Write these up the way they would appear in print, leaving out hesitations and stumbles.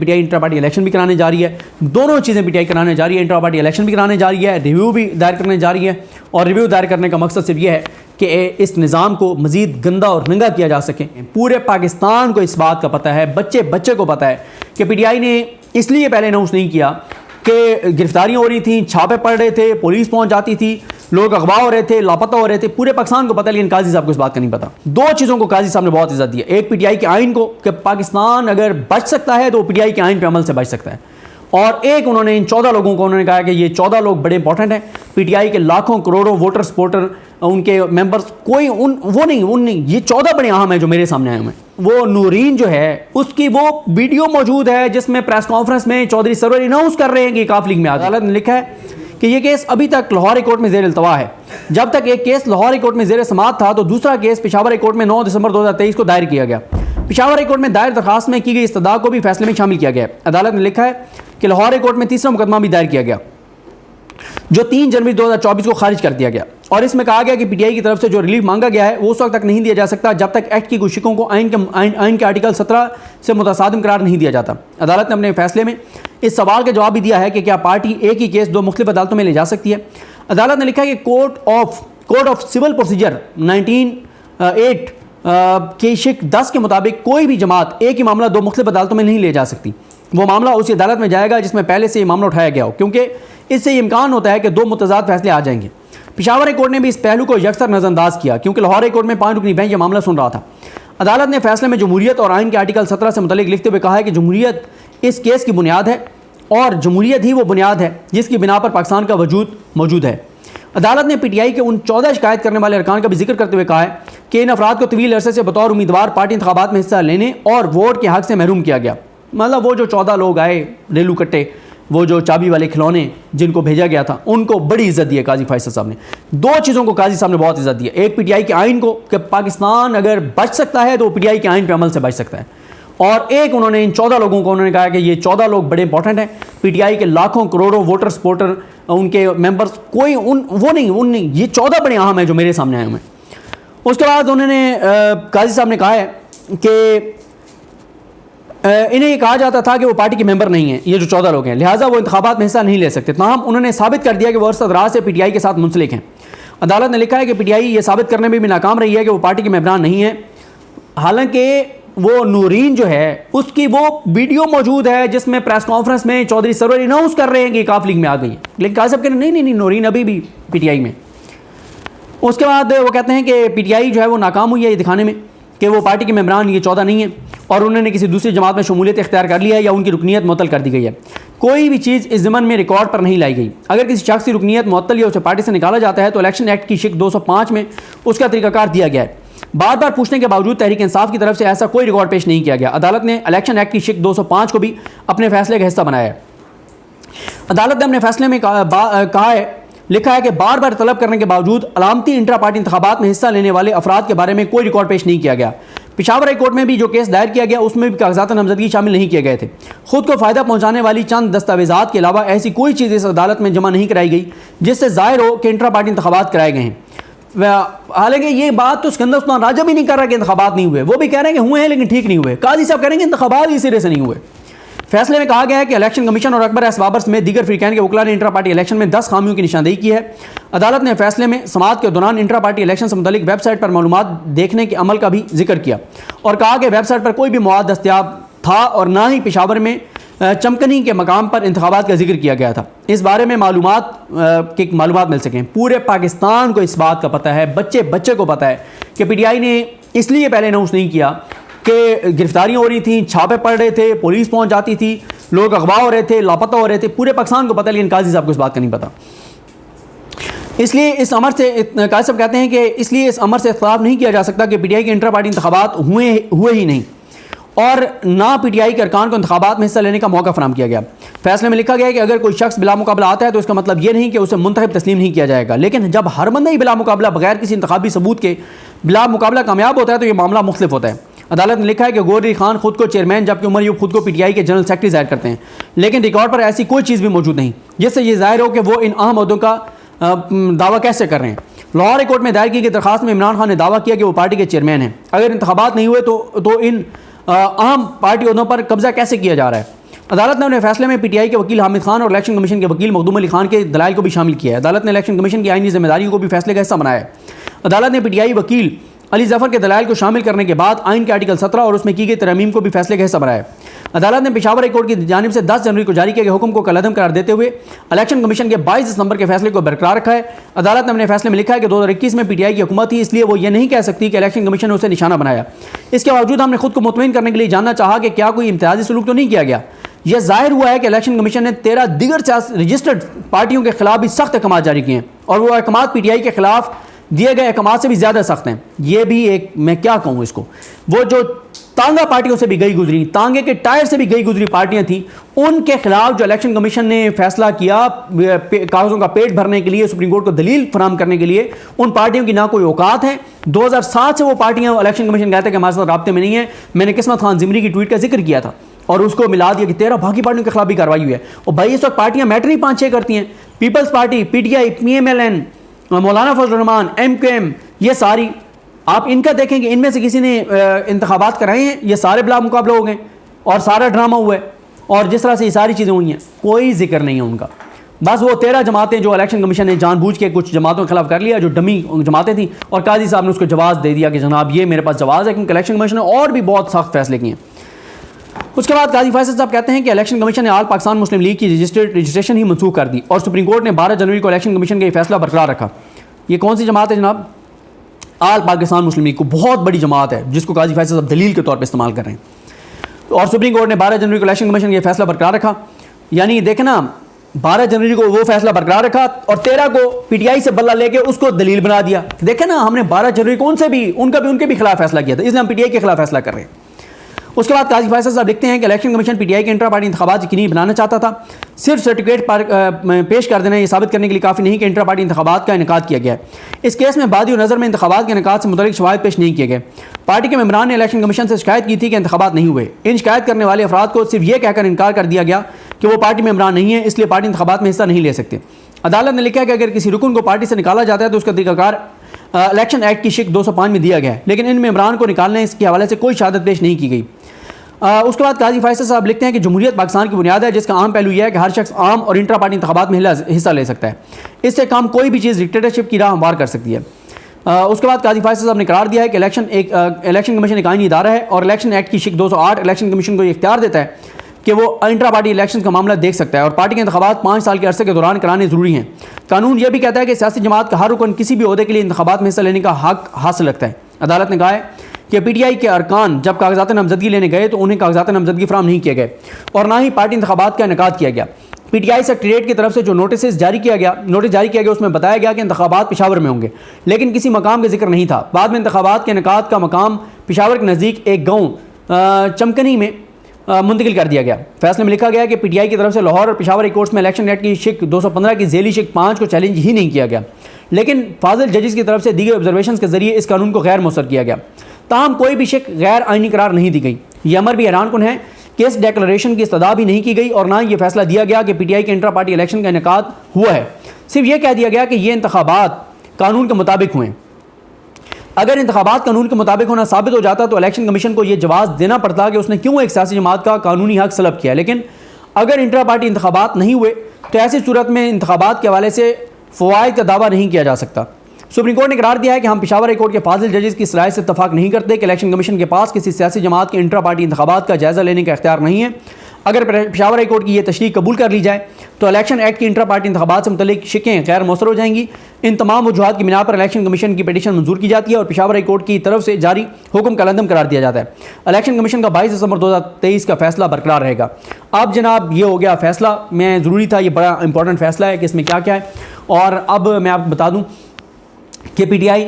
PTI intra party election भी कराने जा रही है। दोनों चीज़ें पीटीआई कराने जा रही है। इंट्रा पार्टी इलेक्शन भी कराने जा रही है, रिव्यू भी दायर करने जा रही है। और रिव्यू दायर करने का मकसद सिर्फ ये है कि इस निज़ाम को मज़ीद गंदा और नंगा किया जा सके। पूरे पाकिस्तान को इस बात का पता है, बच्चे बच्चे को पता है कि पीटीआई ने इसलिए पहले अनाउंस नहीं किया कि गिरफ्तारियाँ हो रही थी, छापे पड़ रहे थे, पुलिस पहुँच जाती थी, लोग अगवा हो रहे थे, लापता हो रहे थे। पूरे पाकिस्तान को पता है, लेकिन काजी साहब को इस बात का नहीं पता। दो चीज़ों को काजी साहब ने बहुत इज्जत दी है। एक पीटीआई के आइन को कि पाकिस्तान अगर बच सकता है तो पीटीआई के आइन पे अमल से बच सकता है, और एक उन्होंने इन 14 लोगों को उन्होंने कहा कि ये 14 लोग बड़े इंपॉर्टेंट हैं। पीटीआई के लाखों करोड़ों वोटर सपोर्टर, उनके मेंबर्स, कोई वो नहीं, ये 14 बड़े अहम हैं जो मेरे सामने आए हुए हैं। वो नूरीन जो है उसकी वो वीडियो मौजूद है जिसमें प्रेस कॉन्फ्रेंस में चौधरी सरवर अनाउंस कर रहे हैं कि काफ लीग में अदालत ने लिखा है कि ये केस अभी तक लाहौर हाई कोर्ट में ज़ेर इल्तवा है। जब तक एक केस लाहौर हाई कोर्ट में ज़ेर समाअत था तो दूसरा केस पेशावर हाई कोर्ट में 9 दिसंबर 2023 को दायर किया गया। पेशावर हाई कोर्ट में दायर दरखास्त में की गई इस्तदा को भी फैसले में शामिल किया गया। अदालत ने लिखा है कि लाहौर हाई कोर्ट में तीसरा मुकदमा भी दायर किया गया जो 3 जनवरी 2024 को खारिज कर दिया गया, और इसमें कहा गया कि पीटीआई की तरफ से जो रिलीफ मांगा गया है वो उस वक्त तक नहीं दिया जा सकता जब तक एक्ट की कोशिशों को आइन के आर्टिकल 17 से मुतसादिम करार नहीं दिया जाता। अदालत ने अपने फैसले में इस सवाल का जवाब भी दिया है कि क्या पार्टी एक ही केस 2 मुख्तलिफ अदालतों में ले जा सकती है। अदालत ने लिखा है कि कोड ऑफ सिविल प्रोसीजर 1908 के शिक 10 के मुताबिक कोई भी जमात एक ही मामला 2 मुख्तलिफ अदालतों में नहीं ले जा सकती। वो मामला उसी अदालत में जाएगा जिसमें पहले से ये मामला उठाया गया हो, क्योंकि इससे इम्कान होता है कि 2 मुतजाद फैसले आ जाएंगे। पेशावर हाई कोर्ट ने भी इस पहलू को यकसर नज़रअंदाज किया क्योंकि लाहौर हाई कोर्ट में 5 रुकनी बेंच यह मामला सुन रहा था। अदालत ने फैसले में जमहूरियत और आइन के आर्टिकल 17 से मुतल्लिक लिखते हुए कहा है कि जमहूरियत इस केस की बुनियाद है और जमहूरियत ही वो बुनियाद है जिसकी बिना पर पाकिस्तान का वजूद मौजूद है। अदालत ने पीटीआई के उन 14 शिकायत करने वाले अरकान का भी जिक्र करते हुए कहा है कि इन अफराद को तवील अरसे से बतौर उम्मीदवार पार्टी इंतखाबात में हिस्सा लेने और वोट के हक से महरूम किया गया। मतलब वो जो 14 लोग आए रेलू कट्टे, वो जो चाबी वाले खिलौने जिनको भेजा गया था, उनको बड़ी इज्जत दी है काजी फैसल साहब ने। दो चीज़ों को काजी साहब ने बहुत इज्जत दी है। एक पीटीआई के आइन को कि पाकिस्तान अगर बच सकता है तो पीटीआई के आइन पे अमल से बच सकता है, और एक उन्होंने इन 14 लोगों को उन्होंने कहा कि ये 14 लोग बड़े इंपॉर्टेंट हैं। पीटीआई के लाखों करोड़ों वोटर सपोर्टर, उनके मेंबर्स, कोई वो नहीं, ये 14 बड़े अहम हैं जो मेरे सामने आए हुए हैं। उसके बाद उन्होंने काजी साहब ने कहा है कि इन्हें ये कहा जाता था कि वो पार्टी के मेंबर नहीं है, ये जो 14 लोग हैं, लिहाजा वो इंतखाबात में हिस्सा नहीं ले सकते। ताहम उन्होंने साबित कर दिया कि वो अरसदराज से पीटीआई के साथ मुंसलिक हैं। अदालत ने लिखा है कि पीटीआई ये साबित करने में भी नाकाम रही है कि वो पार्टी के मेंबरान नहीं है, हालांकि वो नूरीन जो है उसकी वो वीडियो मौजूद है जिसमें प्रेस कॉन्फ्रेंस में चौधरी सरवर अनाउंस कर रहे हैं कि काफ लीग में आ गई है, लेकिन काजी साहब कहते नहीं, नूरीन अभी भी पीटीआई में। उसके बाद वो कहते हैं कि पीटीआई जो है वो नाकाम हुई है ये दिखाने में कि वो पार्टी के मेंबरान ये 14 नहीं है और उन्होंने किसी दूसरी जमात में शमूलियत इख्तियार कर लिया है या उनकी रुकनीत मुअत्तल कर दी गई है। कोई भी चीज़ इस ज़मन में रिकॉर्ड पर नहीं लाई गई। अगर किसी शख्स की रुकनीत मुअत्तल या उसे पार्टी से निकाला जाता है तो इलेक्शन एक्ट की शिक 205 में उसका तरीक़ाकार दिया गया है। बार बार पूछने के बावजूद तहरीक इंसाफ की तरफ से ऐसा कोई रिकॉर्ड पेश नहीं किया गया। अदालत ने इलेक्शन एक्ट की शिक 205 को भी अपने फैसले का हिस्सा बनाया है। अदालत ने अपने फैसले में कहा है, लिखा है कि बार बार तलब करने के बावजूद अलामती इंट्रा पार्टी इंतखाबात में हिस्सा लेने वाले अफराद के बारे में कोई रिकॉर्ड पेश नहीं किया गया। पेशावर हाई कोर्ट में भी जो केस दायर किया गया उसमें भी कागजात नामजदगी शामिल नहीं किए गए थे। खुद को फ़ायदा पहुंचाने वाली चंद दस्तावेजात के अलावा ऐसी कोई चीज़ इस अदालत में जमा नहीं कराई गई जिससे जाहिर हो कि इंट्रा पार्टी इंतखाबात कराए गए हैं। हालांकि ये बात तो सिकंदर उस्मान राजा भी नहीं कर रहा कि इंतखाबात नहीं हुए, वो भी कह रहे हैं कि हुए हैं लेकिन ठीक नहीं हुए। काजी साहब कह रहे हैं कि इंतखाबात ही सिरे से नहीं हुए। फैसले में कहा गया है कि इलेक्शन कमीशन और अकबर एस बाबर समेत दीगर फ्रीकैन के वकला ने इंट्रा पार्टी इलेक्शन में 10 खामियों की निशानदेही की है। अदालत ने फैसले में समाअत के दौरान इंट्रा पार्टी इलेक्शन से मुतालिक वेबसाइट पर मालूमात देखने के अमल का भी जिक्र किया और कहा कि वेबसाइट पर कोई भी मवाद दस्तयाब था और ना ही पेशावर में चमकनी के मकाम पर इंतखाबात का जिक्र किया गया था। इस बारे में मालूमात मिल सकें। पूरे पाकिस्तान को इस बात का पता है, बच्चे बच्चे को पता है कि पीटीआई ने इसलिए पहले अनाउंस नहीं किया कि गिरफ्तारियाँ हो रही थी, छापे पड़ रहे थे, पुलिस पहुँच जाती थी, लोग अगवा हो रहे थे, लापता हो रहे थे। पूरे पाकिस्तान को पता है, लेकिन काजी साहब को इस बात का नहीं पता। इसलिए इस अमर से काजी साहब कहते हैं कि इसलिए इस अमर से इख्तिलाफ नहीं किया जा सकता कि पीटीआई के इंट्रा पार्टी इंतखाबात हुए ही नहीं और ना पीटीआई के अरकान को इंतखाबात में हिस्सा लेने का मौका फराहम किया गया। फैसले में लिखा गया है कि अगर कोई शख्स बिला मुकाबला आता है तो इसका मतलब ये नहीं कि उसे मुंतखब तस्लीम नहीं किया जाएगा, लेकिन जब हर बंदा ही बिला मुकाबला बगैर किसी इंतखाबी सबूत के बिला मुकाबला कामयाब होता है तो यह मामला मुख्तलिफ होता है। अदालत ने लिखा है कि गौरी खान खुद को चेयरमैन जबकि उमर यूब खुद को पीटीआई के जनरल सेक्रेटरी जाहिर करते हैं, लेकिन रिकॉर्ड पर ऐसी कोई चीज़ भी मौजूद नहीं जिससे ये जाहिर हो कि वो इन अहम अहदों का दावा कैसे कर रहे हैं। लाहौर हाई कोर्ट में दायर की गई दरखास्त में इमरान खान ने दावा किया कि वो पार्टी के चेयरमैन हैं। अगर इंतखाबात नहीं हुए तो इन अहम पार्टी अहदों पर कब्जा कैसे किया जा रहा है। अदालत ने अपने फैसले में पीटीआई के वकील हामिद खान और इलेक्शन कमीशन के वकील मखदूम अली खान के दलाइल को भी शामिल किया है। अदालत ने इलेक्शन कमीशन की आईनी जिम्मेदारियों को भी फैसले का हिस्सा बनाया है। अदालत ने पीटीआई वकील अली जफर के दलाइल को शामिल करने के बाद आइन के आर्टिकल 17 और उसमें की गई तरमीम को भी फैसले का हिस्सा बनाया। अदालत ने पेशावर हाई कोर्ट की जानिब से 10 जनवरी को जारी किए गए हुक्म को कलअदम करार देते हुए इलेक्शन कमीशन के 22 दिसंबर के फैसले को बरकरार रखा है। अदालत ने अपने फैसले में लिखा है कि 2021 में पीटीआई की हुकूमत थी, इसलिए वो ये नहीं कह सकती कि इलेक्शन कमीशन ने उसे निशाना बनाया। इसके बावजूद हमने खुद को मुतमईन करने के लिए जानना चाहा कि क्या कोई इम्तियाजी सलूक तो नहीं किया गया। यह जाहिर हुआ है कि इलेक्शन कमीशन ने 13 दीगर रजिस्टर्ड पार्टियों के खिलाफ भी सख्त अहकाम जारी किए हैं और वो अहकाम पीटीआई के खिलाफ दिए गए अहकाम से भी ज़्यादा सख्त हैं। ये भी एक, मैं क्या कहूँ इसको, वो जो तांगा पार्टियों से भी गई गुजरी, तांगे के टायर से भी गई गुजरी पार्टियां थी, उनके खिलाफ जो इलेक्शन कमीशन ने फैसला किया कागजों का पेट भरने के लिए, सुप्रीम कोर्ट को दलील फराम करने के लिए, उन पार्टियों की ना कोई औकात है। 2007 से वो पार्टियां इलेक्शन कमीशन कहते हैं कि हमारे साथ राब्ते में नहीं है। मैंने किस्मत खान जिमरी की ट्वीट का जिक्र किया था और उसको मिला दिया कि 13 बाकी पार्टियों के खिलाफ भी कार्रवाई हुई है। और भाई इस वक्त पार्टियां मैटर ही 5-6 करती हैं, पीपल्स पार्टी, पीटीआई, PMLN, मौलाना फजल रहमान, MQM, ये सारी आप इनका देखेंगे, इनमें से किसी ने इंतखाबात कराए हैं, ये सारे बिला मुकाबले हो गए और सारा ड्रामा हुआ है और जिस तरह से ये सारी चीज़ें हुई हैं कोई जिक्र नहीं है उनका। बस वो 13 जमातें जो इलेक्शन कमीशन ने जानबूझ के कुछ जमातों के खिलाफ कर लिया, जो डमी जमातें थी, और काजी साहब ने उसको जवाब दे दिया कि जनाब ये मेरे पास जवाब है, क्योंकि इलेक्शन कमीशन ने और भी बहुत सख्त फैसले किए। उसके बाद काजी फैसल साहब कहते हैं कि इलेक्शन कमीशन ने आल पाकिस्तान मुस्लिम लीग की रजिस्ट्रेशन ही मनसूख कर दी और सुप्रीम कोर्ट ने 12 जनवरी को इलेक्शन कमीशन का ये फैसला बरकरार रखा। ये कौन सी जमात है जनाब? आल पाकिस्तान मुस्लिम लीग को, बहुत बड़ी जमात है जिसको काजी फैसल साहब दलील के तौर पर इस्तेमाल कर रहे हैं। और सुप्रीम कोर्ट ने 12 जनवरी को इलेक्शन कमीशन का ये फैसला बरकरार रखा। यानी देखना 12 जनवरी को वो फैसला बरकरार रखा और 13 को पीटीआई से बल्ला लेके उसको दलील बना दिया। देखे ना, हमने 12 जनवरी को उनसे भी उनके भी खिलाफ फैसला किया था, इसलिए हम पीटीआई के खिलाफ फैसला कर रहे हैं। उसके बाद काजी फैसल साहब लिखते हैं कि इलेक्शन कमीशन पीटीआई के इंट्रा पार्टी इंतखाबात यकीनी बनाना चाहता था। सिर्फ सर्टिफिकेट पेश कर देना ये साबित करने के लिए काफ़ी नहीं कि इंट्रा पार्टी इंतखाबात का इनेकाद किया गया है। इस केस में बादी नज़र में इंतखाबात के इनेकाद से मुतल्लिक शवाहिद पेश नहीं किए गए। पार्टी के मेम्बरान ने इलेक्शन कमीशन से शिकायत की थी कि इंतखाबात नहीं हुए। इन शिकायत करने वाले अफराद को सिर्फ ये कहकर इनकार कर दिया गया कि वो पार्टी मेम्बरान नहीं है, इसलिए पार्टी इंतखाबात में हिस्सा नहीं ले सकते। अदालत ने लिखा कि अगर किसी रुकन को पार्टी से निकाला जाता है तो उसका तरीकाकार इलेक्शन एक्ट की शिक 205 में दिया गया है, लेकिन इन मेम्बरान को निकालने इसके हवाले से कोई शहादत पेश नहीं की गई। उसके बाद काजी फैसल साहब लिखते हैं कि जमहूरियत पाकिस्तान की बुनियाद है, जिसका आम पहलू यह है कि हर शख्स आम और इंट्रा पार्टी इंतखाबात में हिस्सा ले सकता है। इससे काम कोई भी चीज़ डिक्टेटरशिप की राह हमवार कर सकती है। उसके बाद काजी फैसल साहब ने करार दिया है कि इलेक्शन कमीशन एक आईनी इदारा है और इलेक्शन एक्ट की शिक 208 इलेक्शन कमीशन को इख्तियार देता है कि वो इंट्रा पार्टी इलेक्शन का मामला देख सकता है और पार्टी के इंतखाबात 5 साल के अरसे के दौरान कराने ज़रूरी हैं। कानून यह भी कहता है कि सियासी जमात का हर रुकन किसी भी ओहदे के लिए इंतखाबात में हिस्सा लेने का हक हासिल रखता है। अदालत ने कहा है कि पीटीआई के अरकान जब कागजात नामजदगी लेने गए तो उन्हें कागजात नामजदगी फराहम नहीं किए गए और ना ही पार्टी इंतखाबात का इनेकाद किया गया। पीटीआई सेक्रेटरीट की तरफ से जो नोटिस जारी किया गया उसमें बताया गया कि इंतखाबात पेशावर में होंगे, लेकिन किसी मकाम का जिक्र नहीं था। बाद में इंतखाबात के इनेकाद का मकाम पेशावर के नज़दीक एक गाँव चमकनी में मुंतकिल कर दिया गया। फैसले में लिखा गया कि पीटीआई की तरफ से लाहौर और पेशावर हाई कोर्ट्स में इलेक्शन एक्ट की शिक 215 की झेली शिक 5 को चैलेंज ही नहीं किया गया, लेकिन फाजिल जजेस की तरफ से दी गई ऑब्जर्वेशन के जरिए इस कानून को गैर मौसर किया गया। ताहम कोई भी शिक गैर आइनी करार नहीं दी गई। यह अमर भी हैरानकुन है कि इस डेक्लेरेशन की इस्तदा भी नहीं की गई और ना ही यह फैसला दिया गया कि पीटीआई के इंट्रा पार्टी इलेक्शन का इनेकाद हुआ है। सिर्फ यह कह दिया गया कि ये इंतखाबात कानून के मुताबिक हुए। अगर इंतखाबात कानून के मुताबिक होना साबित हो जाता तो इलेक्शन कमीशन को यह जवाब देना पड़ता कि उसने क्यों एक सियासी जमात का कानूनी हक सलब किया। लेकिन अगर इंट्रा पार्टी इंतखाबात नहीं हुए तो ऐसी सूरत में इंतखाबात के हवाले से फ़वाइद का दावा नहीं किया जा सकता। सुप्रीम कोर्ट ने करार दिया है कि हम पेशावर हाई कोर्ट के फाजिल जजेस की सराय से इत्तफाक नहीं करते कि इलेक्शन कमीशन के पास किसी सियासी जमात के इंट्रा पार्टी इंतखाबात का जायज़ा लेने का इख्तियार नहीं है। अगर पेशावर हाई कोर्ट की यह तशरीह कबूल कर ली जाए तो इलेक्शन एक्ट की इंट्रा पार्टी इंतखाबात से मुतल्लिक शिकें गैर मौसर हो जाएंगी। इन तमाम वजूहात की बिना पर इलेक्शन कमीशन की पिटीशन मंजूर की जाती है और पेशावर हाई कोर्ट की तरफ से जारी हुक्म कलअदम करार दिया जाता है। इलेक्शन कमीशन का 22 दिसंबर 2023 का फैसला बरकरार रहेगा। अब जनाब ये हो गया फैसला, मैं ज़रूरी था, ये बड़ा इंपॉर्टेंट फैसला है कि इसमें क्या क्या है। और अब मैं आपको बता दूँ कि पीटीआई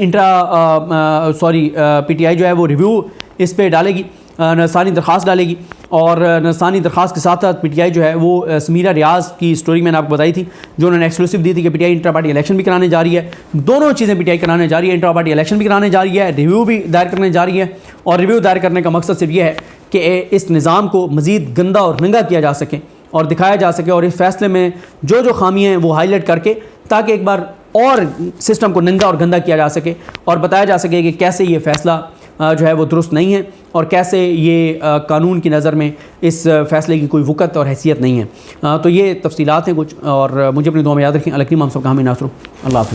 जो है वो रिव्यू इस पर डालेगी, नसानी दरख्वास्त डालेगी और नसानी दरख्वास्त के साथ साथ पीटीआई जो है वो समीरा रियाज की स्टोरी मैंने आपको बताई थी जो उन्होंने एक्सक्लूसिव दी थी कि पीटीआई इंट्रा पार्टी इलेक्शन भी कराने जा रही है। दोनों चीज़ें पीटीआई कराने जा रही है, इंट्रा पार्टी इलेक्शन भी कराने जा रही है, रिव्यू भी दायर करने जा रही है। और रिव्यू दायर करने का मकसद सिर्फ ये है कि इस निज़ाम को मज़ीद गंदा और नंगा किया जा सके और दिखाया जा सके और इस फैसले में जो खामियाँ हैं वो हाईलाइट करके ताकि एक बार और सिस्टम को नंगा और गंदा किया जा सके और बताया जा सके कि कैसे ये फैसला जो है वो दुरुस्त नहीं है और कैसे ये कानून की नज़र में इस फ़ैसले की कोई वक़्त और हैसियत नहीं है। तो ये तफसीलात हैं कुछ, और मुझे अपनी दुआ में याद रखें। अल्लाह हम सब का हामी नासरो। अल्लाह हाफ़िज़।